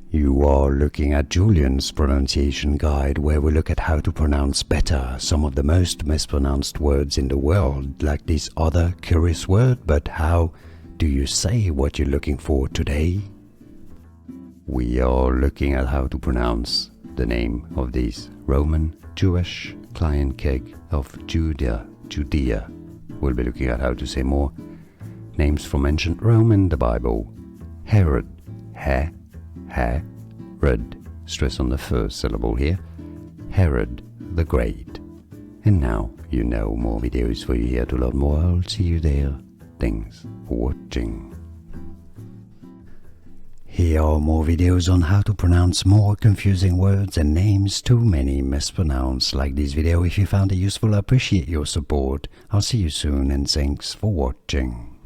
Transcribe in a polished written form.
You are looking at Julian's pronunciation guide, where we look at how to pronounce better some of the most mispronounced words in the world, like this other curious word. But how do you say what you're looking for today? We are looking at how to pronounce the name of this Roman Jewish client king of Judea. We'll be looking at how to say more names from ancient Rome in the Bible. Herod, Herod, stress on the first syllable here. Herod the Great. And now you know more videos for you here to learn more. I'll see you there. Thanks for watching. Here are more videos on how to pronounce more confusing words and names too many mispronounced. Like this video if you found it useful. I appreciate your support. I'll see you soon and thanks for watching.